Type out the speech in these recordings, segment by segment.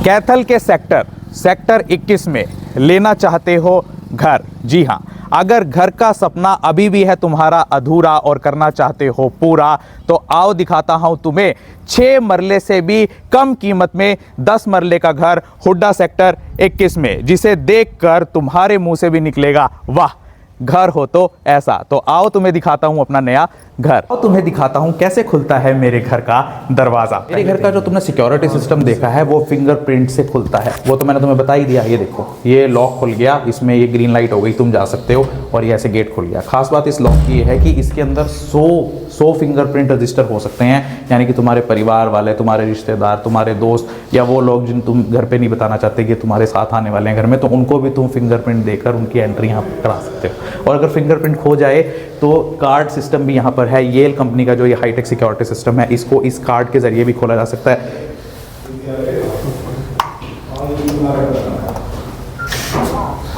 कैथल के सेक्टर 21 में लेना चाहते हो घर? जी हाँ, अगर घर का सपना अभी भी है तुम्हारा अधूरा और करना चाहते हो पूरा, तो आओ दिखाता हूं तुम्हें 6 मरले से भी कम कीमत में 10 मरले का घर हुड्डा सेक्टर 21 में, जिसे देखकर तुम्हारे मुंह से भी निकलेगा वाह, घर हो तो ऐसा। तो आओ तुम्हें दिखाता हूं अपना नया घर, और तुम्हें दिखाता हूं कैसे खुलता है मेरे घर का दरवाजा। मेरे घर का जो तुमने सिक्योरिटी सिस्टम देखा है वो फिंगरप्रिंट से खुलता है, वो तो मैंने तुम्हें बता ही दिया। ये देखो, ये लॉक खुल गया, इसमें ये ग्रीन लाइट हो गई, तुम जा सकते हो, और ये ऐसे गेट खुल गया। खास बात इस लॉक की है कि इसके अंदर 100 फिंगरप्रिंट रजिस्टर हो सकते हैं, यानी कि तुम्हारे परिवार वाले, तुम्हारे रिश्तेदार, तुम्हारे दोस्त, या वो लोग जिन तुम घर पे नहीं बताना चाहते कि तुम्हारे साथ आने वाले हैं घर में, तो उनको भी तुम फिंगरप्रिंट देकर उनकी एंट्री यहाँ करा सकते हो। और अगर फिंगरप्रिंट खो जाए तो कार्ड सिस्टम भी यहाँ पर है। येल कंपनी का जो ये हाईटेक सिक्योरिटी सिस्टम है, इसको इस कार्ड के जरिए भी खोला जा सकता है।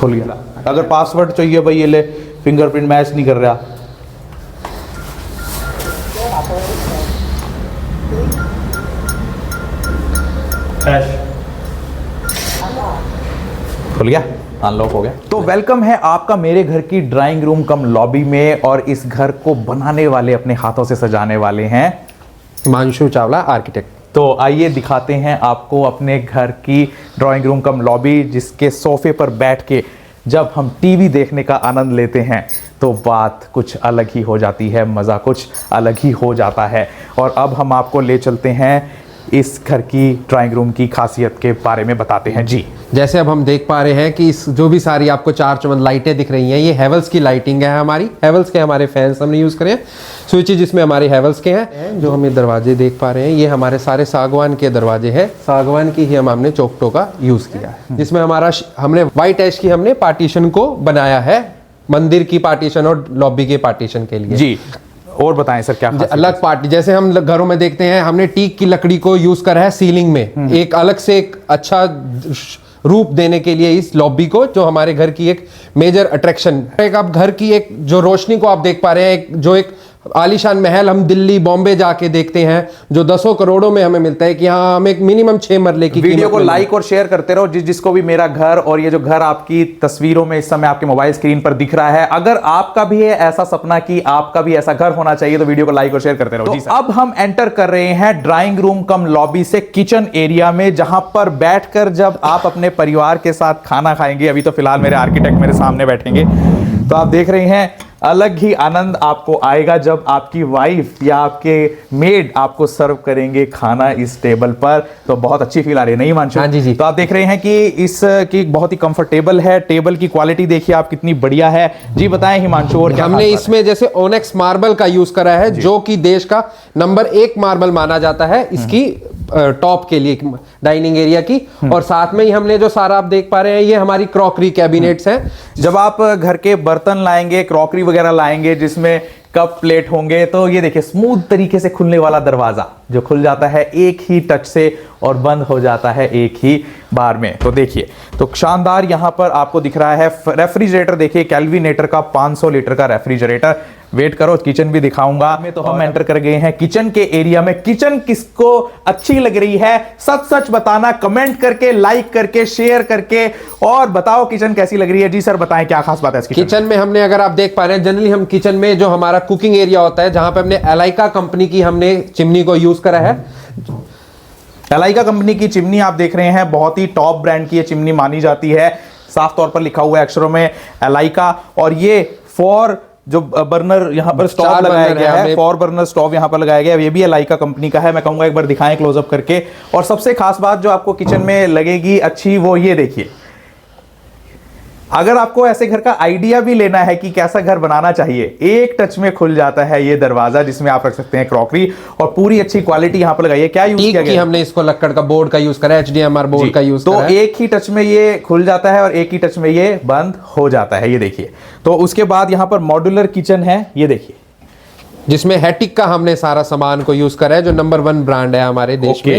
खुल गया। अगर पासवर्ड चाहिए भाई, ये ले, फिंगरप्रिंट मैच नहीं कर रहा, खुल गया, अनलॉक हो गया। तो वेलकम है आपका मेरे घर की ड्राइंग रूम कम लॉबी में, और इस घर को बनाने वाले, अपने हाथों से सजाने वाले हैं हिमांशु चावला आर्किटेक्ट। तो आइए दिखाते हैं आपको अपने घर की ड्राइंग रूम कम लॉबी, जिसके सोफे पर बैठ के जब हम टीवी देखने का आनंद लेते हैं तो बात कुछ अलग ही हो जाती है, मज़ा कुछ अलग ही हो जाता है। और अब हम आपको ले चलते हैं इस घर की ड्राइंग रूम की खासियत के बारे में बताते हैं। जी, जैसे अब हम देख पा रहे हैं कि इस जो भी सारी आपको चार चमन लाइटें दिख रही हैं, ये हेवल्स की लाइटिंग है। हमारी हेवल्स के हमारे फैंस हमने यूज़ करे हैं, स्विचेज इसमें हमारे हेवल्स के हैं। जो हम ये दरवाजे देख पा रहे हैं, ये हमारे सारे सागवान के दरवाजे हैं। सागवान की ही हमने चौखटों का यूज़ किया है, जिसमें हमने वाइट एश की हमने पार्टीशन को बनाया है, मंदिर की पार्टीशन और लॉबी के पार्टीशन के लिए। जी, और बताएं सर क्या अलग पार्टी, जैसे हम घरों में देखते हैं, हमने टीक की लकड़ी को यूज करा है सीलिंग में, एक अलग से एक अच्छा रूप देने के लिए इस लॉबी को, जो हमारे घर की एक मेजर अट्रैक्शन। एक आप घर की एक जो रोशनी को आप देख पा रहे हैं, एक आलीशान महल हम दिल्ली बॉम्बे जाके देखते हैं, जो 10 करोड़ों में हमें मिलता है, कि हाँ हम एक मिनिमम 6 मरले की। वीडियो को लाइक और शेयर करते रहो, जिसको भी मेरा घर, और ये जो घर आपकी तस्वीरों में इस समय आपके मोबाइल स्क्रीन पर दिख रहा है, अगर आपका भी है ऐसा सपना कि आपका भी ऐसा घर होना चाहिए, तो वीडियो को लाइक और शेयर करते रहो। तो अब हम एंटर कर रहे हैं ड्राइंग रूम कम लॉबी से किचन एरिया में, जहां पर बैठकर जब आप अपने परिवार के साथ खाना खाएंगे, अभी तो फिलहाल मेरे आर्किटेक्ट मेरे सामने बैठेंगे, तो आप देख रहे हैं अलग ही आनंद आपको आएगा जब आपकी वाइफ या आपके मेड आपको सर्व करेंगे खाना इस टेबल पर, तो बहुत अच्छी फील आ रही है, नहीं हिमांशु? हाँ जी। तो आप देख रहे हैं कि इसकी बहुत ही कंफर्टेबल है, टेबल की क्वालिटी देखिए आप कितनी बढ़िया है। जी बताएं हिमांशु, और क्या हमने इसमें जैसे ओनेक्स मार्बल का यूज करा है, जो कि देश का नंबर 1 मार्बल माना जाता है इसकी टॉप के लिए डाइनिंग एरिया की। और साथ में ही हमने जो सारा आप देख पा रहे हैं, ये हमारी क्रॉकरी कैबिनेट्स हैं। जब आप घर के बर्तन लाएंगे, क्रॉकरी वगैरह लाएंगे, जिसमें कप प्लेट होंगे, तो ये देखिए स्मूथ तरीके से खुलने वाला दरवाजा जो खुल जाता है एक ही टच से और बंद हो जाता है एक ही बार में। तो देखिए, तो शानदार यहां पर आपको दिख रहा है रेफ्रिजरेटर। देखिए कैलविनेटर का 500 लीटर का रेफ्रिजरेटर। वेट करो, किचन भी दिखाऊंगा। तो हम एंटर कर गए हैं किचन के एरिया में। किचन किसको अच्छी लग रही है सच सच बताना, कमेंट करके, लाइक करके, शेयर करके, और बताओ किचन कैसी लग रही है। जी सर बताएं क्या खास बात है इसकी? किचन में हमने, अगर आप देख पा रहे हैं, जनरली हम किचन में जो हमारा कुकिंग एरिया होता है, जहां पे हमने एलाइका कंपनी की हमने चिमनी को यूज करा है। एलाइका कंपनी की चिमनी आप देख रहे हैं, बहुत ही टॉप ब्रांड की ये चिमनी मानी जाती है। साफ तौर पर लिखा हुआ है अक्षरों में एलाइका, और ये फॉर जो बर्नर यहाँ पर स्टोव लगाया गया है, 4 बर्नर स्टोव यहाँ पर लगाया गया है, ये भी एलाइका कंपनी का है। मैं कहूँगा एक बार दिखाएं क्लोजअप करके। और सबसे खास बात जो आपको किचन में लगेगी अच्छी, वो ये देखिए, अगर आपको ऐसे घर का आइडिया भी लेना है कि कैसा घर बनाना चाहिए, एक टच में खुल जाता है ये दरवाजा, जिसमें आप रख सकते हैं क्रॉकरी, और पूरी अच्छी क्वालिटी यहाँ पर लगाई है। क्या यूज किया गया? हमने इसको लक्कड़ का बोर्ड का यूज करा है, HDMR बोर्ड का यूज करा है। तो एक ही टच में ये खुल जाता है और एक ही टच में ये बंद हो जाता है, ये देखिए। तो उसके बाद यहाँ पर मॉड्यूलर किचन है, ये देखिए, जिसमें हैटिक का हमने सारा सामान को यूज करा है, जो नंबर 1 ब्रांड है हमारे देश में।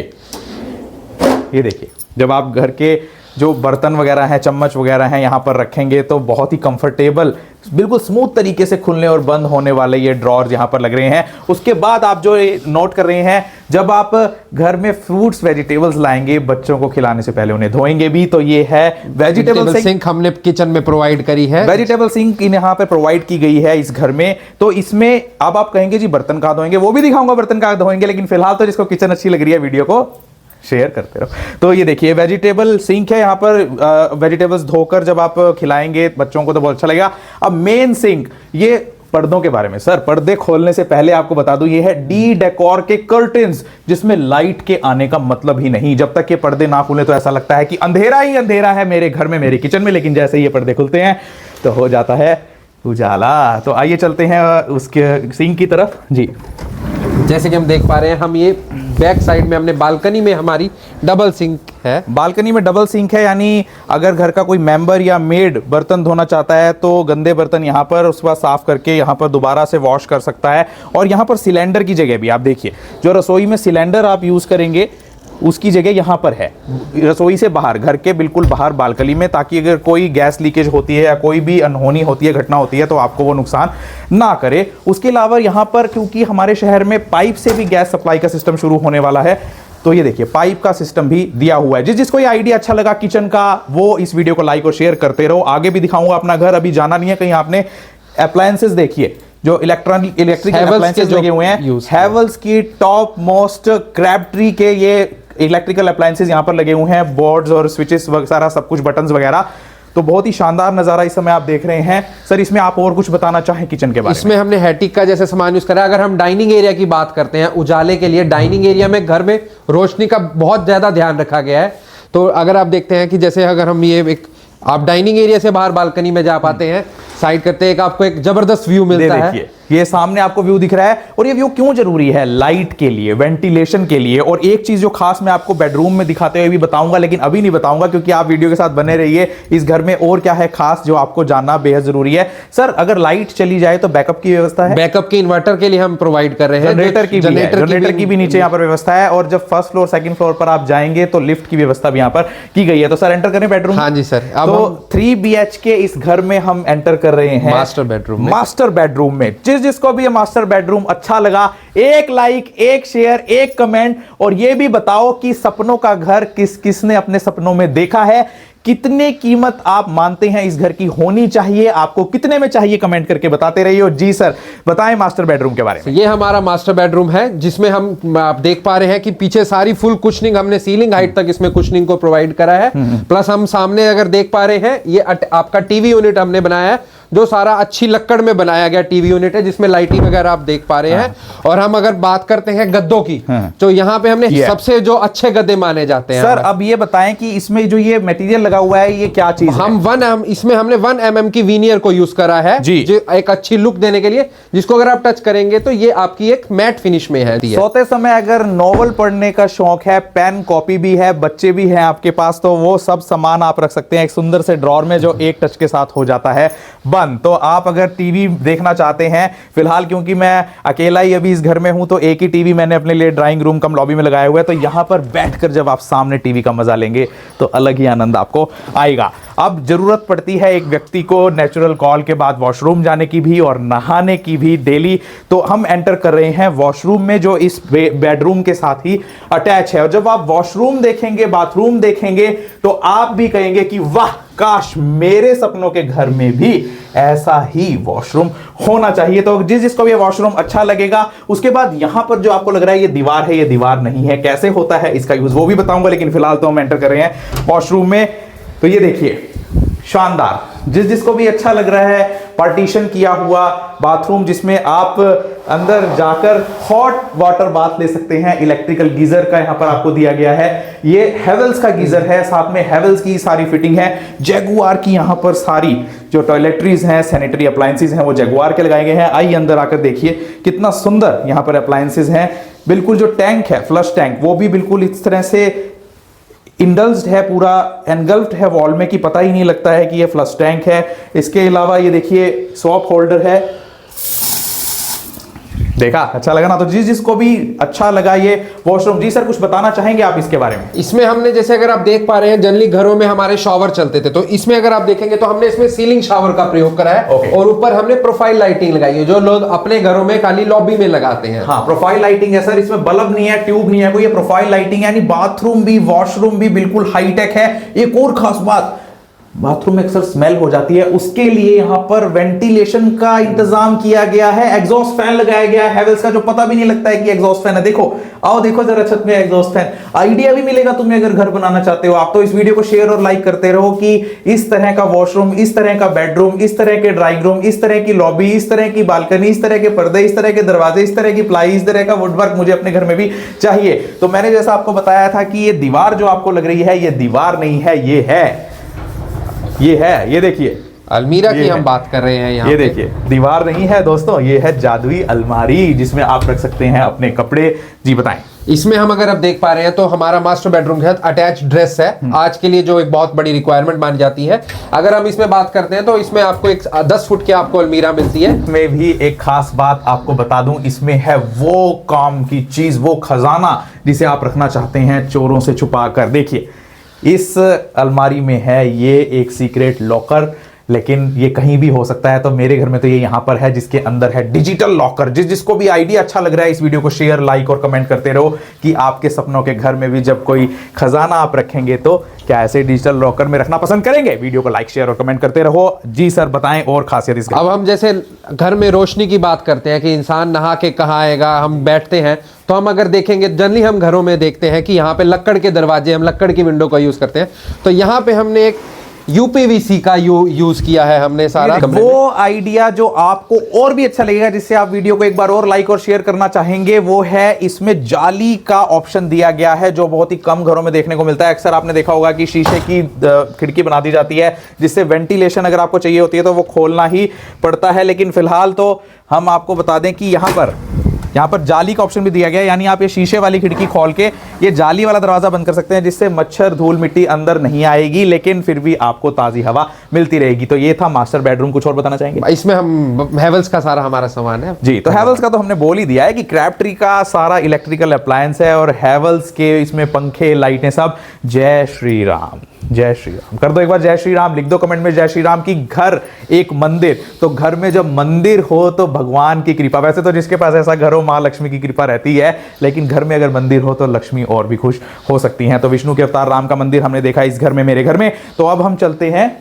ये देखिए, जब आप घर के जो बर्तन वगैरह हैं, चम्मच वगैरह हैं, यहाँ पर रखेंगे तो बहुत ही कंफर्टेबल, बिल्कुल स्मूथ तरीके से खुलने और बंद होने वाले ये ड्रॉर यहाँ पर लग रहे हैं। उसके बाद आप जो नोट कर रहे हैं, जब आप घर में फ्रूट्स वेजिटेबल्स लाएंगे बच्चों को खिलाने से पहले उन्हें धोएंगे भी, तो ये है वेजिटेबल सिंक हमने किचन में प्रोवाइड करी है। वेजिटेबल सिंक यहाँ पे प्रोवाइड की गई है इस घर में। तो इसमें अब आप कहेंगे जी बर्तन कहाँ धोएंगे, वो भी दिखाऊंगा बर्तन कहाँ धोएंगे, लेकिन फिलहाल तो जिसको किचन अच्छी लग रही है वीडियो को शेयर करते रहो। तो ये देखिए वेजिटेबल सिंक है, यहाँ पर वेजिटेबल्स धोकर जब आप खिलाएंगे बच्चों को तो बहुत अच्छा लगेगा। अब मेन सिंक, ये पर्दों के बारे में सर, पर्दे खोलने से पहले आपको बता दूं ये है डी डेकोर के कर्टेन्स, जिसमें लाइट के आने का मतलब ही नहीं। जब तक ये पर्दे ना खुले तो ऐसा लगता है कि अंधेरा ही अंधेरा है मेरे घर में, मेरे किचन में, लेकिन जैसे ये पर्दे खुलते हैं तो हो जाता है उजाला। तो आइए चलते हैं उसके सिंक की तरफ जी। जैसे कि हम देख पा रहे हैं, हम ये बैक साइड में हमने बालकनी में हमारी डबल सिंक है। बालकनी में डबल सिंक है, यानी अगर घर का कोई मेंबर या मेड बर्तन धोना चाहता है तो गंदे बर्तन यहाँ पर उसके बाद साफ करके यहाँ पर दोबारा से वॉश कर सकता है। और यहाँ पर सिलेंडर की जगह भी आप देखिए, जो रसोई में सिलेंडर आप यूज करेंगे उसकी जगह यहाँ पर है, रसोई से बाहर, घर के बिल्कुल बाहर बालकनी में, ताकि अगर कोई गैस लीकेज होती है या कोई भी अनहोनी होती है, घटना होती है, तो आपको वो नुकसान ना करे। उसके अलावा यहाँ पर क्योंकि हमारे शहर में पाइप से भी गैस सप्लाई का सिस्टम शुरू होने वाला है, तो ये देखिए पाइप का सिस्टम भी दिया हुआ है। जिसको ये आइडिया अच्छा लगा किचन का, वो इस वीडियो को लाइक और शेयर करते रहो। आगे भी दिखाऊंगा अपना घर, अभी जाना नहीं है कहीं आपने। अप्लायंसेस देखिए, जो इलेक्ट्रिक अप्लायंसेस लगे हुए हैं, हैवेल्स की टॉप मोस्ट क्रैबट्री के ये इलेक्ट्रिकल अप्लायंसेस यहाँ पर लगे हुए हैं, बोर्ड्स और स्विचेस वगैरह सब कुछ, बटन्स वगैरह। तो बहुत ही शानदार नजारा इस समय आप देख रहे हैं। सर इसमें आप और कुछ बताना चाहें किचन के बारे में? इसमें हमने हैटिक का जैसे सामान यूज करा है। अगर हम डाइनिंग एरिया की बात करते हैं, उजाले के लिए डाइनिंग एरिया में घर में रोशनी का बहुत ज्यादा ध्यान रखा गया है। तो अगर आप देखते हैं कि जैसे अगर हम ये एक आप डाइनिंग एरिया से बाहर बालकनी में जा पाते हैं, साइड करते हैं, आपको एक जबरदस्त व्यू मिलता है। ये सामने आपको व्यू दिख रहा है, और ये व्यू क्यों जरूरी है? लाइट के लिए, वेंटिलेशन के लिए। और एक चीज जो खास मैं आपको बेडरूम में दिखाते हुए भी बताऊंगा, लेकिन अभी नहीं बताऊंगा क्योंकि आप वीडियो के साथ बने रहिए। इस घर में और क्या है खास जो आपको जानना बेहद जरूरी है। सर अगर लाइट चली जाए तो बैकअप की व्यवस्था है? बैकअप की इन्वर्टर के लिए हम प्रोवाइड कर रहे हैं। जनरेटर की भी नीचे यहाँ पर व्यवस्था है। और जब फर्स्ट फ्लोर सेकंड फ्लोर पर आप जाएंगे तो लिफ्ट की व्यवस्था भी यहाँ पर की गई है। तो सर एंटर करें बेडरूम? हाँ जी सर। अब तो 3 BHK इस घर में हम एंटर कर रहे हैं मास्टर बेडरूम में। जिसको भी मास्टर बेडरूम अच्छा लगा, एक लाइक, एक शेयर, एक कमेंट, और ये भी बताओ कि सपनों का घर किसने अपने सपनों में देखा है। कितने कीमत आप मानते हैं इस घर की होनी चाहिए, आपको कितने में चाहिए, कमेंट करके बताते रहिए। जी सर बताएं मास्टर बेडरूम के बारे में। ये हमारा मास्टर बेडरूम है, जिसमें हम आप देख पा रहे हैं कि पीछे सारी फुल कुशनिंग, हमने सीलिंग हाइट तक इसमें कुशनिंग को प्रोवाइड करा है। प्लस हम सामने अगर देख पा रहे हैं, ये आपका टीवी यूनिट हमने बनाया है, जो सारा अच्छी लक्कड़ में बनाया गया टीवी यूनिट है, जिसमें लाइटिंग वगैरह आप देख पा रहे हैं। और हम अगर बात करते हैं गद्दों की, तो यहाँ पे हमने सबसे जो अच्छे गद्दे माने जाते हैं। सर अब ये बताएं कि इसमें जो ये मटेरियल लगा हुआ है ये क्या चीज है? इसमें हमने 1 mm की वीनियर को यूज करा है जी, जो एक अच्छी लुक देने के लिए, जिसको अगर आप टच करेंगे तो ये आपकी एक मैट फिनिश में है। सोते समय अगर नॉवल पढ़ने का शौक है, पेन कॉपी भी है, बच्चे भी हैं आपके पास, तो वो सब सामान आप रख सकते हैं एक सुंदर से ड्रॉर में, जो एक टच के साथ हो जाता है बंद। तो आप अगर टीवी देखना चाहते हैं, फिलहाल क्योंकि मैं अकेला ही अभी इस घर में हूं, तो एक ही टीवी मैंने अपने लिए ड्राइंग रूम कम लॉबी में लगाया हुआ है। तो यहां पर बैठकर जब आप सामने टीवी का मजा लेंगे तो अलग ही आनंद आपको आएगा। अब जरूरत पड़ती है एक व्यक्ति को नेचुरल कॉल के बाद वॉशरूम जाने की भी और नहाने की भी डेली, तो हम एंटर कर रहे हैं वॉशरूम में, जो इस बेडरूम के साथ ही अटैच है। और जब आप वॉशरूम देखेंगे, बाथरूम देखेंगे, तो आप भी कहेंगे कि वाह, काश मेरे सपनों के घर में भी ऐसा ही वॉशरूम होना चाहिए। तो जिसको भी वॉशरूम अच्छा लगेगा। उसके बाद यहां पर जो आपको लग रहा है ये दीवार है, ये दीवार नहीं है, कैसे होता है इसका यूज वो भी बताऊंगा, लेकिन फिलहाल तो हम एंटर कर रहे हैं वॉशरूम में। तो ये देखिए शानदार, जिसको भी अच्छा लग रहा है, पार्टीशन किया हुआ बाथरूम, जिसमें आप अंदर जाकर हॉट वाटर बाथ ले सकते हैं। इलेक्ट्रिकल गीजर का यहां पर आपको दिया गया है, ये हैवेल्स का गीजर है, साथ में हैवेल्स की सारी फिटिंग है। जैगुआर की यहां पर सारी जो टॉयलेटरीज हैं, सैनिटरी अप्लायंसेज हैं, वो जैगुआर के लगाए गए हैं। आइए अंदर आकर देखिए कितना सुंदर यहां पर अप्लायंसेज हैं। बिल्कुल जो टैंक है, फ्लश टैंक, वो भी बिल्कुल इस तरह से इंडल्ज्ड है, पूरा एनगल्फ्ड है वॉल में, कि पता ही नहीं लगता है कि ये फ्लश टैंक है। इसके अलावा ये देखिए सॉप होल्डर है, देखा, अच्छा लगा ना। तो जिसको भी अच्छा लगा ये वॉशरूम, जी सर कुछ बताना चाहेंगे आप इसके बारे में? इसमें हमने जैसे अगर आप देख पा रहे हैं जनरली घरों में हमारे शॉवर चलते थे, तो इसमें अगर आप देखेंगे तो हमने इसमें सीलिंग शावर का प्रयोग करा है। Okay. और ऊपर हमने प्रोफाइल लाइटिंग लगाई है जो लोग अपने घरों में खाली लॉबी में लगाते हैं। हाँ, प्रोफाइल लाइटिंग है सर, इसमें बल्ब नहीं है, ट्यूब नहीं है कोई, ये प्रोफाइल लाइटिंग है, यानी बाथरूम भी वॉशरूम भी बिल्कुल हाईटेक है। एक और खास बात, बाथरूम में अक्सर स्मेल हो जाती है, उसके लिए यहां पर वेंटिलेशन का इंतजाम किया गया है, एग्जॉस्ट फैन लगाया गया है हैवेल्स का, जो पता भी नहीं लगता है कि एग्जॉस्ट फैन है। देखो, आओ देखो जरा छत में एग्जॉस्ट फैन। आइडिया भी मिलेगा तुम्हें अगर घर बनाना चाहते हो आप, तो इस वीडियो को शेयर और लाइक करते रहो कि इस तरह का वॉशरूम, इस तरह का बेडरूम, इस तरह के ड्राइंग रूम, इस तरह की लॉबी, इस तरह की बालकनी, इस तरह के पर्दे, इस तरह के दरवाजे, इस तरह की प्लाई, इस तरह का वुडवर्क मुझे अपने घर में भी चाहिए। तो मैंने जैसा आपको बताया था कि ये दीवार जो आपको लग रही है, ये दीवार नहीं है, ये देखिए अलमीरा की हम बात कर रहे हैं यहाँ। ये देखिए, दीवार नहीं है दोस्तों, ये है जादुई अलमारी जिसमें आप रख सकते हैं अपने कपड़े। जी बताएं। इसमें हम अगर आप देख पा रहे हैं तो हमारा मास्टर बेडरूम के साथ अटैच ड्रेस है, आज के लिए जो एक बहुत बड़ी रिक्वायरमेंट मानी जाती है। अगर हम इसमें बात करते हैं तो इसमें आपको एक 10 फुट की आपको अलमीरा मिलती है। इसमें भी एक खास बात आपको बता दूं, इसमें है वो काम की चीज, वो खजाना जिसे आप रखना चाहते हैं चोरों से छुपा कर। देखिए, इस अलमारी में है ये एक सीक्रेट लॉकर, लेकिन ये कहीं भी हो सकता है। तो मेरे घर में तो ये यहाँ पर है जिसके अंदर है डिजिटल लॉकर। जिसको भी आइडिया अच्छा लग रहा है, इस वीडियो को शेयर, लाइक और कमेंट करते रहो कि आपके सपनों के घर में भी जब कोई खजाना आप रखेंगे तो क्या ऐसे डिजिटल लॉकर में रखना पसंद करेंगे? वीडियो को लाइक, शेयर और कमेंट करते रहो। जी सर बताएं और खासियत इसकी। अब हम जैसे घर में रोशनी की बात करते हैं कि इंसान नहा के कहाँ आएगा, हम बैठते हैं तो हम अगर देखेंगे जनरली हम घरों में देखते हैं कि यहाँ पे लक्कड़ के दरवाजे, हम लक्कड़ की विंडो का यूज करते हैं। तो यहाँ पे हमने एक यूपीवीसी का यूज किया है हमने सारा। वो आइडिया जो आपको और भी अच्छा लगेगा, जिससे आप वीडियो को एक बार और लाइक और शेयर करना चाहेंगे, वो है इसमें जाली का ऑप्शन दिया गया है, जो बहुत ही कम घरों में देखने को मिलता है। अक्सर आपने देखा होगा कि शीशे की खिड़की बना दी जाती है जिससे वेंटिलेशन अगर आपको चाहिए होती है तो वो खोलना ही पड़ता है। लेकिन फिलहाल तो हम आपको बता दें कि यहाँ पर जाली का ऑप्शन भी दिया गया है, यानी आप ये शीशे वाली खिड़की खोल के ये जाली वाला दरवाजा बंद कर सकते हैं, जिससे मच्छर, धूल, मिट्टी अंदर नहीं आएगी, लेकिन फिर भी आपको ताजी हवा मिलती रहेगी। तो ये था मास्टर बेडरूम। कुछ और बताना चाहेंगे? इसमें हम हैवेल्स का सारा हमारा सामान है जी। तो हैवेल्स का तो हमने बोल ही दिया है कि क्रैफ्ट्री का सारा इलेक्ट्रिकल अप्लायंस है, और हैवेल्स के इसमें पंखे, लाइटें सब। जय श्री राम, जय श्री राम कर दो एक बार, जय श्री राम लिख दो कमेंट में, जय श्री राम। की घर एक मंदिर, तो घर में जब मंदिर हो तो भगवान की कृपा। वैसे तो जिसके पास ऐसा घर हो, मां लक्ष्मी की कृपा रहती है, लेकिन घर में अगर मंदिर हो तो लक्ष्मी और भी खुश हो सकती हैं। तो विष्णु के अवतार राम का मंदिर हमने देखा इस घर में, मेरे घर में। तो अब हम चलते हैं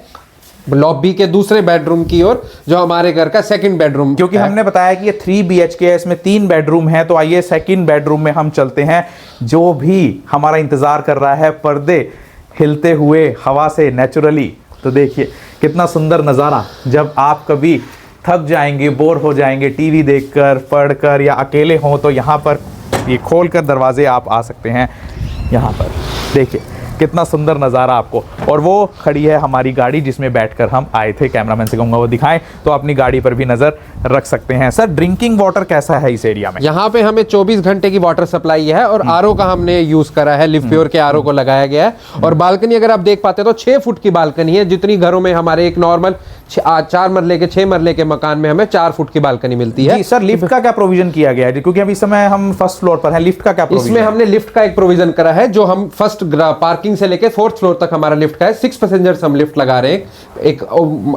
लॉबी के दूसरे बेडरूम की ओर, जो हमारे घर का सेकंड बेडरूम, क्योंकि हमने बताया कि ये 3 BHK है, इसमें 3 बेडरूम है। तो आइए सेकंड बेडरूम में हम चलते हैं, जो भी हमारा इंतजार कर रहा है, पर्दे हिलते हुए हवा से नेचुरली। तो देखिए कितना सुंदर नज़ारा। जब आप कभी थक जाएंगे, बोर हो जाएंगे टीवी देखकर, पढ़कर, या अकेले हों, तो यहाँ पर ये खोलकर दरवाजे आप आ सकते हैं। यहाँ पर देखिए कितना सुंदर नज़ारा आपको। और वो खड़ी है हमारी गाड़ी जिसमें बैठकर हम आए थे। कैमरामैन से कहूँगा वो दिखाएं, तो अपनी गाड़ी पर भी नज़र रख सकते हैं। सर ड्रिंकिंग वाटर कैसा है इस एरिया में? यहाँ पे हमें 24 घंटे की वाटर सप्लाई है, और आरओ का हमने यूज करा है, लिव प्योर के आरओ को लगाया गया है। और बालकनी अगर आप देख पाते हैं तो 6 फुट की बालकनी है, जितनी घरों में हमारे एक नॉर्मल 4 मरले के 6 मरले के मकान में हमें 4 फुट की बालकनी मिलती है। जी सर, लिफ्ट का क्या प्रोविजन किया गया है? क्योंकि अभी इस समय हम फर्स्ट फ्लोर पर हैं, लिफ्ट का क्या प्रोविजन? इसमें हमने लिफ्ट का एक प्रोविजन करा है, जो हम फर्स्ट पार्किंग से लेके 4th फ्लोर तक हमारा लिफ्ट का है। 6 पैसेंजर्स हम लिफ्ट लगा रहे हैं, एक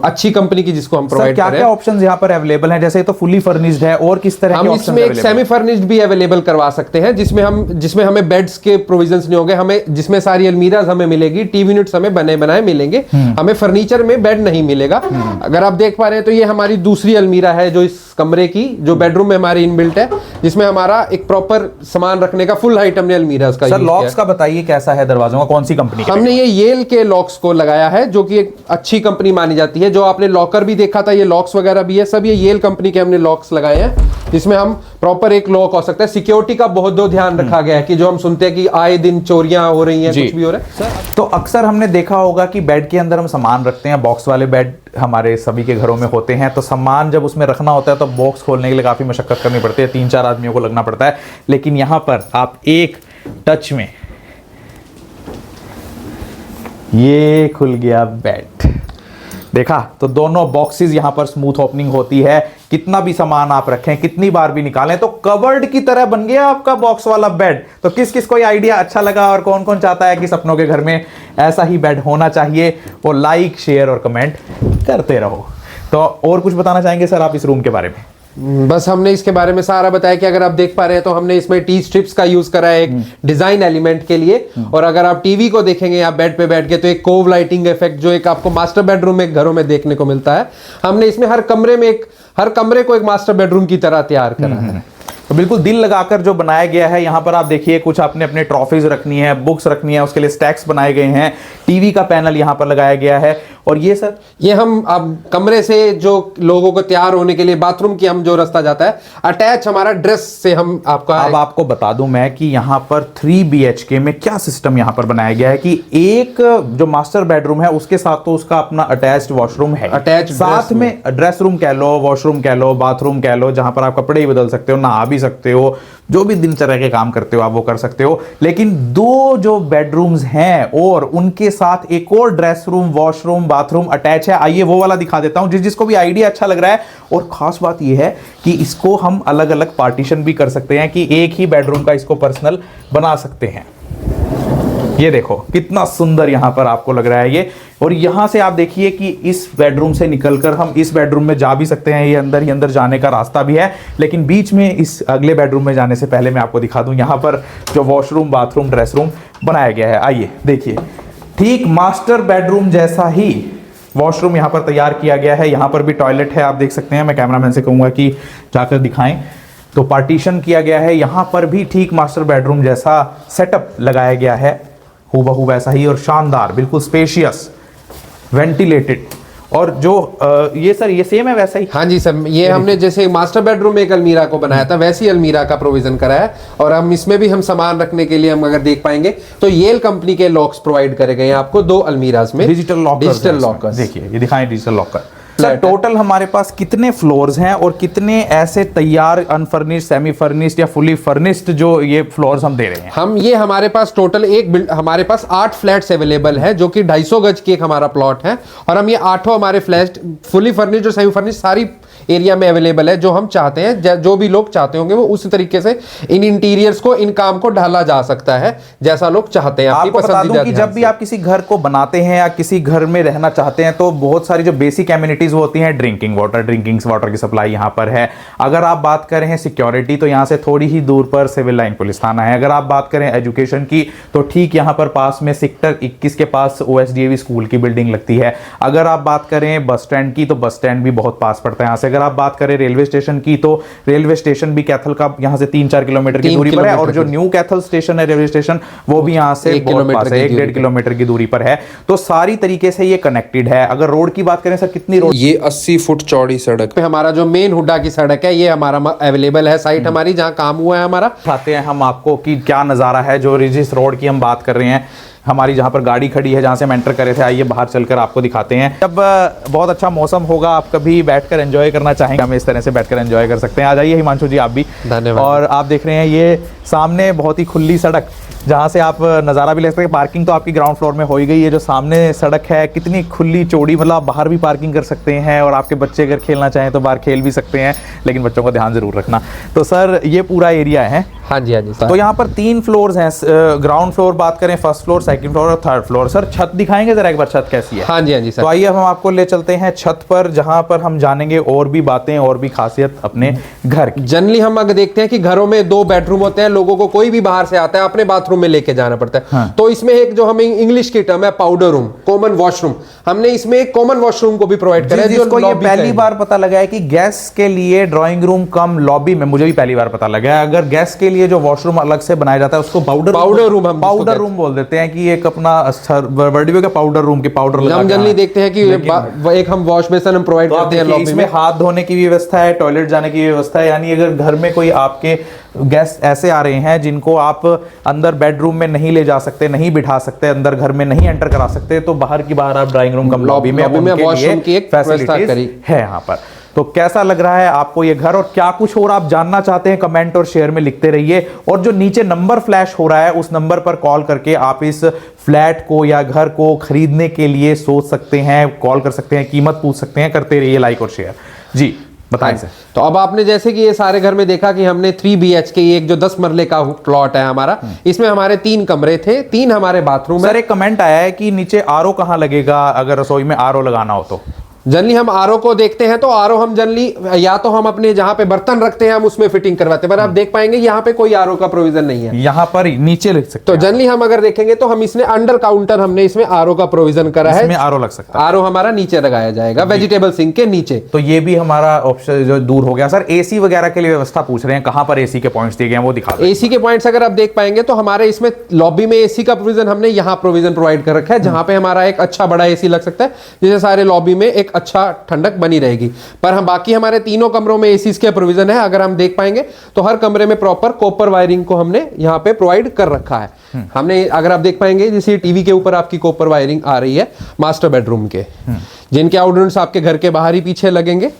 अच्छी कंपनी की जिसको हम प्रोवाइड कर रहे हैं। क्या ऑप्शंस यहाँ पर अवेलेबल हैं? जैसे तो फुली फर्निश्ड है, और किस तरह के हम ऑप्शंस इसमें एक सेमी फर्निश्ड भी अवेलेबल करवा सकते हैं, जिसमें हमें बेड्स के प्रोविजंस नहीं होंगे, हमें जिसमें सारी अलमीराज हमें मिलेगी, टीवी यूनिट्स हमें बने बनाए मिलेंगे, हमें फर्नीचर में बेड नहीं मिलेगा। अगर आप देख पा रहे हैं तो ये हमारी दूसरी अलमीरा है जो इस कमरे की, जो बेडरूम में हमारी इनबिल्ट है, जिसमें हमारा एक प्रॉपर सामान रखने का फुल हाइट हमने अलमीराज का। सर लॉक्स का बताइए कैसा है दरवाजों का, कौन सी कंपनी का? हमने ये येल के लॉक्स को लगाया है, जो कि एक अच्छी कंपनी मानी जाती है। जो आपने लॉकर भी देखा था, ये लॉक्स वगैरह भी है, सब ये येल कंपनी के हमने लॉक्स लगाए हैं, जिसमें हम प्रॉपर एक लॉक हो सकता है। सिक्योरिटी का बहुत ध्यान रखा गया है कि जो हम सुनते हैं कि आए दिन चोरियां हो रही हैं, कुछ भी हो रहा है। तो अक्सर हमने देखा होगा कि बेड के अंदर हम सामान रखते हैं, बॉक्स वाले बेड हमारे सभी के घरों में होते हैं। तो सामान जब उसमें रखना होता है तो बॉक्स खोलने के लिए काफी मशक्कत करनी पड़ती है, 3-4 आदमियों को लगना पड़ता है। लेकिन यहां पर आप एक टच में, ये खुल गया बेड। देखा तो दोनों बॉक्सेस यहां पर स्मूथ ओपनिंग होती है, कितना भी सामान आप रखें, कितनी बार भी निकालें तो कवर्ड की तरह बन गया आपका बॉक्स वाला बेड। तो किस किस को ये आइडिया अच्छा लगा और कौन कौन चाहता है कि सपनों के घर में ऐसा ही बेड होना चाहिए, वो लाइक शेयर और कमेंट करते रहो। तो और कुछ बताना चाहेंगे सर आप इस रूम के बारे में? बस हमने इसके बारे में सारा बताया कि अगर आप देख पा रहे हैं तो हमने इसमें टी स्ट्रिप्स का यूज करा है एक डिजाइन एलिमेंट के लिए, और अगर आप टीवी को देखेंगे या बेड पे बैठ के तो एक कोव लाइटिंग इफेक्ट जो एक आपको मास्टर बेडरूम में घरों में देखने को मिलता है, हमने इसमें हर कमरे को एक मास्टर बेडरूम की तरह तैयार करा है। तो बिल्कुल दिल लगाकर जो बनाया गया है। यहाँ पर आप देखिए कुछ आपने अपने ट्रॉफीज रखनी है, बुक्स रखनी है, उसके लिए स्टैक्स बनाए गए हैं, टीवी का पैनल यहाँ पर लगाया गया है। और ये सर ये हम अब कमरे से जो लोगों को तैयार होने के लिए बाथरूम की हम जो रास्ता जाता है अटैच हमारा ड्रेस से हम अब आपको बता दूं मैं कि यहाँ पर 3 BHK में क्या सिस्टम यहाँ पर बनाया गया है कि एक जो मास्टर बेडरूम है उसके साथ तो उसका अपना अटैच्ड वॉशरूम है, अटैच साथ में ड्रेस रूम कह लो, वॉशरूम कह लो, बाथरूम कह लो, जहां पर आप कपड़े ही बदल सकते हो, नहा भी सकते हो, जो भी दिनचर्या के काम करते हो आप वो कर सकते हो। लेकिन 2 जो बेडरूम्स हैं और उनके साथ एक और dress room, washroom, bathroom attach है। आइए वो वाला दिखा देता हूं जिसको भी आइडिया अच्छा लग रहा है। और खास बात यह है कि इसको हम अलग अलग पार्टीशन भी कर सकते हैं कि एक ही बेडरूम का इसको पर्सनल बना सकते हैं। ये देखो कितना सुंदर यहां पर आपको लग रहा है ये। और यहां से आप देखिए कि इस बेडरूम से निकलकर हम इस बेडरूम में जा भी सकते हैं, ये अंदर ही अंदर जाने का रास्ता भी है। लेकिन बीच में इस अगले बेडरूम में जाने से पहले मैं आपको दिखा दूं यहां पर जो वॉशरूम, बाथरूम, ड्रेस रूम बनाया गया है। आइए देखिए, ठीक मास्टर बेडरूम जैसा ही वॉशरूम यहां पर तैयार किया गया है। यहां पर भी टॉयलेट है, आप देख सकते हैं। मैं कैमरामैन से कहूंगा कि जाकर दिखाएं। तो पार्टीशन किया गया है, यहां पर भी ठीक मास्टर बेडरूम जैसा सेटअप लगाया गया है, हूबहू वैसा ही और शानदार, बिल्कुल स्पेशियस, वेंटिलेटेड। और जो ये सर ये सेम है वैसा ही? हाँ जी सर, ये हमने जैसे मास्टर बेडरूम में एक अलमीरा को बनाया था वैसी अलमीरा का प्रोविजन करा है। और हम इसमें भी हम सामान रखने के लिए हम अगर देख पाएंगे तो येल कंपनी के लॉक्स प्रोवाइड करे गए हैं आपको 2 अलमीराज में, डिजिटल लॉकर। देखिए ये दिखाएं डिजिटल लॉकर। सर टोटल हमारे पास कितने फ्लोर्स हैं और कितने ऐसे तैयार अनफर्निश्ड, सेमी फर्निश्ड या फुली फर्निश्ड जो ये फ्लोर्स हम दे रहे हैं? हम ये हमारे पास टोटल हमारे पास 8 फ्लैट्स अवेलेबल है जो कि 250 गज की एक हमारा प्लॉट है। और हम ये 8 हमारे फ्लैट फुली फर्निश्ड और सेमी फर्निश्ड सारी एरिया में अवेलेबल है। जो हम चाहते हैं, जो भी लोग चाहते होंगे वो उसी तरीके से इन इंटीरियर्स को, इन काम को ढाला जा सकता है जैसा लोग चाहते हैं। आपको बता दूं कि जब भी आप किसी घर को बनाते हैं या किसी घर में रहना चाहते हैं तो बहुत सारी जो बेसिक एमिनिटीज होती हैं, ड्रिंकिंग वाटर की सप्लाई यहाँ पर है। अगर आप बात करें सिक्योरिटी तो यहाँ से थोड़ी ही दूर पर सिविल लाइन पुलिस थाना है। अगर आप बात करें एजुकेशन की तो ठीक यहाँ पर पास में सेक्टर 21 के पास OSDAV स्कूल की बिल्डिंग लगती है। अगर आप बात करें बस स्टैंड की तो बस स्टैंड भी बहुत पास पड़ता है यहाँ से। अगर आप बात करें रेलवे स्टेशन की तो रेलवे स्टेशन भी कैथल का यहाँ से 3-4 किलोमीटर की दूरी पर है। और जो न्यू कैथल स्टेशन है रेलवे स्टेशन वो भी यहाँ से 1-1.5 किलोमीटर की दूरी पर है। तो सारी तरीके से ये कनेक्टेड है। अगर रोड की बात करें सर, कितनी रोड? ये 80 फुट चौड़ी सड़क पे हमारा जो मेन हुड्डा की सड़क है ये हमारा अवेलेबल है साइट हमारी जहाँ काम हुआ है हमारा। दिखाते हैं हम आपको कि क्या नज़ारा है जो जिस रोड की हम बात कर रहे हैं, हमारी जहाँ पर गाड़ी खड़ी है, जहाँ से हम एंटर करे थे। आइए बाहर चलकर आपको दिखाते हैं। जब बहुत अच्छा मौसम होगा, आप कभी बैठकर एंजॉय करना चाहेंगे, हम इस तरह से बैठकर एंजॉय कर सकते हैं। आ जाइए हिमांशु जी आप भी। धन्यवाद। और आप देख रहे हैं ये सामने बहुत ही खुली सड़क जहाँ से आप नज़ारा भी ले सकते हैं। पार्किंग तो आपकी ग्राउंड फ्लोर में हो ही गई है। जो सामने सड़क है कितनी खुली चौड़ी, मतलब आप बाहर भी पार्किंग कर सकते हैं और आपके बच्चे अगर खेलना चाहें तो बाहर खेल भी सकते हैं, लेकिन बच्चों का ध्यान जरूर रखना। तो सर ये पूरा एरिया है। हाँ जी, हाँ जी। तो यहाँ पर 3 फ्लोर्स हैं, ग्राउंड फ्लोर बात करें, फर्स्ट फ्लोर, सेकंड फ्लोर और थर्ड फ्लोर। सर छत दिखाएंगे जरा एक बार, छत कैसी है? हाँ जी, हाँ जी सर। तो आइए हम आपको ले चलते हैं छत पर, जहाँ पर हम जानेंगे और भी बातें और भी खासियत अपने घर की। जनरली हम अगर देखते हैं कि घरों में 2 बेडरूम होते हैं, लोगों को कोई भी बाहर से आता है अपने बाथरूम में लेके जाना पड़ता है। हाँ। तो इसमें एक जो हमें इंग्लिश की टर्म है पाउडर रूम, कॉमन वॉशरूम, हमने इसमें एक कॉमन वॉशरूम को भी प्रोवाइड करा है। जिसको ये पहली बार पता लगा है कि गेस्ट के लिए ड्राइंग रूम कम लॉबी में, मुझे भी पहली बार पता लगा है। अगर गेस्ट के लिए जो वॉशरूम अलग से बनाया जाता है उसको पाउडर रूम बोल देते हैं कि एक अपना बर्थडे का पाउडर रूम के पाउडर लगा। हम जनरली देखते हैं कि एक हम वॉश बेसिन हम प्रोवाइड करते हैं लॉबी में। हाथ धोने की व्यवस्था है, टॉयलेट जाने की व्यवस्था है। यानी अगर घर में कोई आपके गेस्ट ऐसे आ रहे हैं जिनको आप अंदर बेडरूम में नहीं ले जा सकते, नहीं बिठा सकते, अंदर घर में नहीं एंटर करा सकते, तो बाहर की बाहर आप ड्राइंग रूम कम लॉबी में वॉशरूम की एक फैसिलिटी है यहाँ पर। तो कैसा लग रहा है आपको ये घर, और क्या कुछ और आप जानना चाहते हैं कमेंट और शेयर में लिखते रहिए। और जो नीचे नंबर फ्लैश हो रहा है उस नंबर पर कॉल करके आप इस फ्लैट को या घर को खरीदने के लिए सोच सकते हैं, कॉल कर सकते हैं, कीमत पूछ सकते हैं। करते रहिए लाइक और शेयर। जी बताएं सर। तो अब आपने जैसे कि ये सारे घर में देखा कि हमने 3 BHK, एक जो 10 मरले का प्लॉट है हमारा, इसमें हमारे 3 कमरे थे, 3 हमारे बाथरूम है। सर एक कमेंट आया है कि नीचे आरओ कहाँ लगेगा अगर रसोई में आरओ लगाना हो तो? जनरली हम आरओ को देखते हैं तो आरओ हम जनरली या तो हम अपने जहां पे बर्तन रखते हैं हम उसमें फिटिंग करवाते हैं, पर आप देख पाएंगे यहाँ पे कोई आरओ का प्रोविजन नहीं है। यहाँ पर नीचे लिख सकते तो हैं। जनरली हम अगर देखेंगे तो हम इसमें अंडर काउंटर हमने इसमें आरओ का प्रोविजन करा है। इसमें आरओ लग सकता है। आरओ हमारा नीचे लगाया जाएगा वेजिटेबल सिंक के नीचे। तो ये भी हमारा ऑप्शन जो दूर हो गया। सर एसी वगैरह के लिए व्यवस्था पूछ रहे हैं, कहां पर एसी के पॉइंट्स दिए गए हैं वो दिखा दो। एसी के पॉइंट्स अगर आप देख पाएंगे तो हमारे इसमें लॉबी में एसी का प्रोविजन हमने यहाँ प्रोविजन प्रोवाइड कर रखा है, जहां पे हमारा एक अच्छा बड़ा एसी लग सकता है, जिससे सारे लॉबी में एक अच्छा ठंडक बनी रहेगी। पर हम बाकी हमारे तीनों कमरों में एसी के प्रोविजन है। अगर हम देख पाएंगे तो हर कमरे में प्रॉपर कॉपर वायरिंग को हमने यहाँ पे प्रोवाइड कर रखा है। हमने अगर आप देख पाएंगे जैसे टीवी के ऊपर आपकी कॉपर वायरिंग आ रही है मास्टर बेडरूम के, जिनके आउटडोर्स आपके घर के बाहर ही पीछे लगेंगे।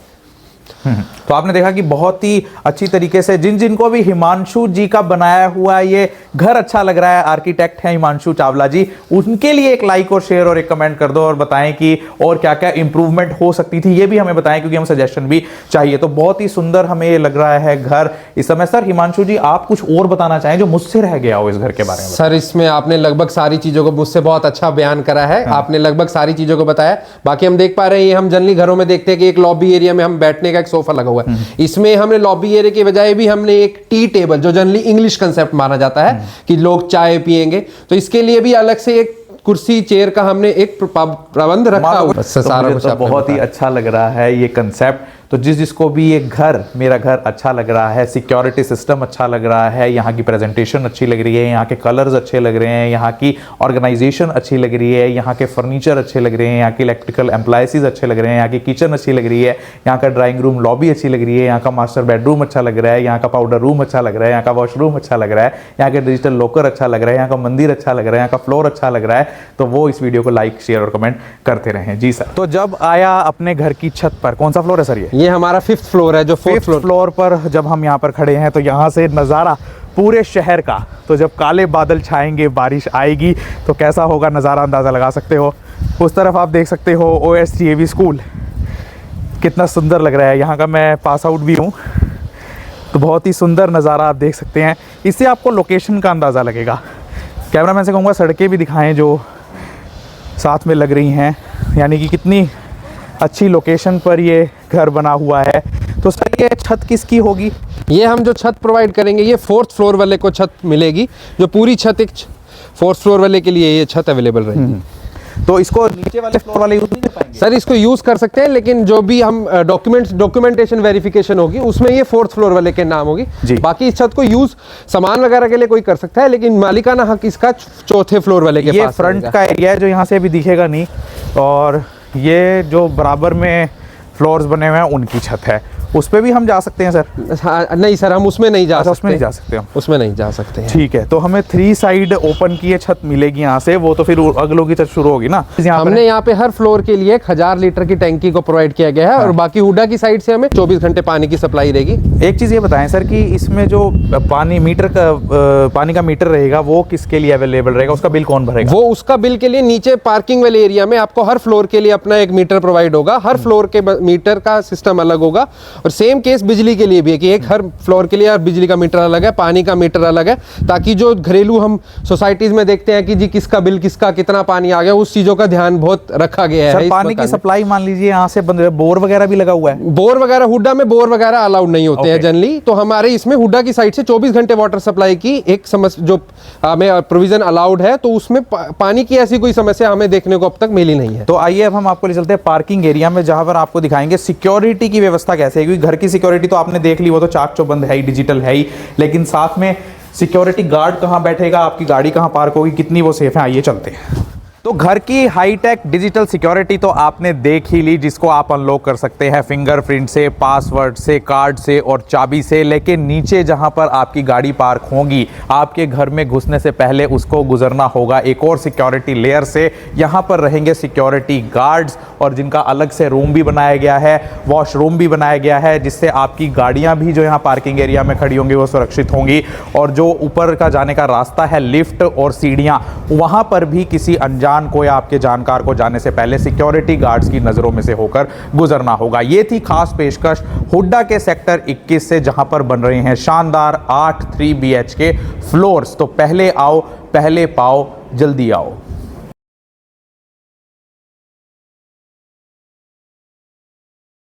तो आपने देखा कि बहुत ही अच्छी तरीके से जिनको भी हिमांशु जी का बनाया हुआ ये घर अच्छा लग रहा है, आर्किटेक्ट है हिमांशु चावला जी, उनके लिए एक लाइक और शेयर और एक कमेंट कर दो और बताएं कि और क्या क्या इंप्रूवमेंट हो सकती थी, ये भी हमें बताएं क्योंकि हम सजेशन भी चाहिए। तो बहुत ही सुंदर हमें ये लग रहा है घर इस समय। सर हिमांशु जी आप कुछ और बताना चाहें जो मुझसे रह गया हो इस घर के बारे में? सर इसमें आपने लगभग सारी चीजों को मुझसे बहुत अच्छा बयान करा है। आपने लगभग सारी चीजों को बताया। बाकी हम देख पा रहे हैं ये हम जनरली घरों में देखते हैं कि एक लॉबी एरिया में हम बैठने का एक सोफा लगा हुआ है। इसमें हमने लॉबी एरिया के बजाय भी हमने एक टी टेबल, जो जनरली इंग्लिश कंसेप्ट माना जाता है कि लोग चाय पिएंगे, तो इसके लिए भी अलग से एक कुर्सी चेयर का हमने एक प्रबंध रखा हुआ है। सारा कुछ बहुत ही अच्छा लग रहा है ये कंसेप्ट। तो जिसको भी ये घर, मेरा घर अच्छा लग रहा है, सिक्योरिटी सिस्टम अच्छा लग रहा है, यहाँ की प्रेजेंटेशन अच्छी लग रही है, यहाँ के कलर्स अच्छे लग रहे हैं, यहाँ की ऑर्गेनाइजेशन अच्छी लग रही है, यहाँ के फर्नीचर अच्छे लग रहे हैं, यहाँ के इलेक्ट्रिकल एम्प्लाइंसेस अच्छे लग रहे हैं, यहाँ की किचन अच्छी लग रही है, यहाँ का ड्राइंग रूम लॉबी अच्छी लग रही है, यहाँ का मास्टर बेडरूम अच्छा लग रहा है, यहाँ का पाउडर रूम अच्छा लग रहा है, यहाँ का वॉशरूम अच्छा लग रहा है, यहाँ के डिजिटल लॉकर अच्छा लग रहा है, यहाँ का मंदिर अच्छा लग रहा है, यहाँ का फ्लोर अच्छा लग रहा है। तो वो इस वीडियो को लाइक शेयर और कमेंट करते रहें। जी सर। तो जब आया अपने घर की छत पर, कौन सा फ्लोर है सर? ये हमारा 5th फ्लोर है, जो 4th फ्लोर पर जब हम यहाँ पर खड़े हैं तो यहाँ से नज़ारा पूरे शहर का, तो जब काले बादल छाएंगे, बारिश आएगी तो कैसा होगा नज़ारा अंदाज़ा लगा सकते हो। उस तरफ आप देख सकते हो OSTAV स्कूल, कितना सुंदर लग रहा है। यहाँ का मैं पास आउट भी हूँ, तो बहुत ही सुंदर नज़ारा आप देख सकते हैं। इससे आपको लोकेशन का अंदाज़ा लगेगा। कैमरामैन से कहूँगा सड़कें भी दिखाएं जो साथ में लग रही हैं, यानी कि कितनी अच्छी लोकेशन पर ये घर बना हुआ है। तो सर ये छत किसकी होगी? ये हम जो छत प्रोवाइड करेंगे ये 4th फ्लोर वाले को छत मिलेगी, जो पूरी छत एक 4th फ्लोर वाले के लिए ये छत अवेलेबल रहेगी। तो इसको नीचे वाले फ्लोर वाले यूज नहीं कर पाएंगे? सर इसको यूज कर सकते हैं, लेकिन जो भी हम डॉक्यूमेंटेशन वेरिफिकेशन होगी उसमें ये 4th फ्लोर वाले के नाम होगी। बाकी इस छत को यूज सामान वगैरह के लिए कोई कर सकता है, लेकिन मालिकाना हक इसका 4th फ्लोर वाले के पास। ये फ्रंट का एरिया है जो यहाँ से अभी दिखेगा नहीं, और ये जो बराबर में फ्लोर्स बने हुए हैं उनकी छत है, उस पे भी हम जा सकते हैं सर? हाँ, नहीं सर हम उसमें नहीं जा सकते। उसमें नहीं जा सकते हम? उसमें नहीं जा सकते हैं। ठीक है। तो हमें 3 साइड ओपन की छत मिलेगी यहाँ से, वो तो फिर अगलों की छत शुरू होगी ना। हमने यहाँ पे हर फ्लोर के लिए 1000 लीटर की टैंकी को प्रोवाइड किया गया है। और बाकी हुडा की साइड से हमें 24 घंटे पानी की सप्लाई रहेगी। एक चीज़ ये बताएं सर कि इसमें जो पानी का मीटर रहेगा वो किसके लिए अवेलेबल रहेगा, उसका बिल कौन भरेगा? वो उसका बिल के लिए नीचे पार्किंग वाले एरिया में आपको हर फ्लोर के लिए अपना एक मीटर प्रोवाइड होगा। हर फ्लोर के मीटर का सिस्टम अलग होगा, और सेम केस बिजली के लिए भी है कि एक हर फ्लोर के लिए बिजली का मीटर अलग है, पानी का मीटर अलग है, ताकि जो घरेलू हम सोसाइटीज में देखते हैं कि जी किसका बिल किसका कितना पानी आ गया, उस चीजों का ध्यान बहुत रखा गया है। सर पानी की सप्लाई मान लीजिए यहाँ से बोर वगैरह भी लगा हुआ है? बोर वगैरह हुडा में बोर वगैरह अलाउड नहीं होते हैं जनरली, तो हमारे इसमें हुडा की साइड से 24 घंटे वाटर सप्लाई की एक समस्या जो हमें प्रोविजन अलाउड है, तो उसमें पानी की ऐसी कोई समस्या हमें देखने को अब तक मिली नहीं है। तो आइए अब हम आपको ले चलते हैं पार्किंग एरिया में, जहां पर आपको दिखाएंगे सिक्योरिटी की व्यवस्था कैसे है। क्योंकि घर की सिक्योरिटी तो आपने देख ली, वो तो चाक चौबंद है ही, डिजिटल है ही, लेकिन साथ में सिक्योरिटी गार्ड कहां बैठेगा, आपकी गाड़ी कहां पार्क होगी, कितनी वो सेफ है, आइए चलते हैं। तो घर की हाईटेक डिजिटल सिक्योरिटी तो आपने देख ही ली, जिसको आप अनलॉक कर सकते हैं फिंगरप्रिंट से, पासवर्ड से, कार्ड से और चाबी से। लेकिन नीचे जहां पर आपकी गाड़ी पार्क होगी, आपके घर में घुसने से पहले उसको गुजरना होगा एक और सिक्योरिटी लेयर से। यहां पर रहेंगे सिक्योरिटी गार्ड्स और जिनका अलग से रूम भी बनाया गया है, वॉशरूम भी बनाया गया है, जिससे आपकी गाड़ियां भी जो यहाँ पार्किंग एरिया में खड़ी होंगी वो सुरक्षित होंगी। और जो ऊपर का जाने का रास्ता है, लिफ्ट और सीढ़ियां, वहां पर भी किसी अनजान को या आपके जानकार को जाने से पहले सिक्योरिटी गार्ड्स की नजरों में से होकर गुजरना होगा। ये थी खास पेशकश हुड्डा के सेक्टर 21 से, जहां पर बन रहे हैं शानदार 8 3 BHK फ्लोर्स। तो पहले आओ, पहले पाओ, जल्दी आओ।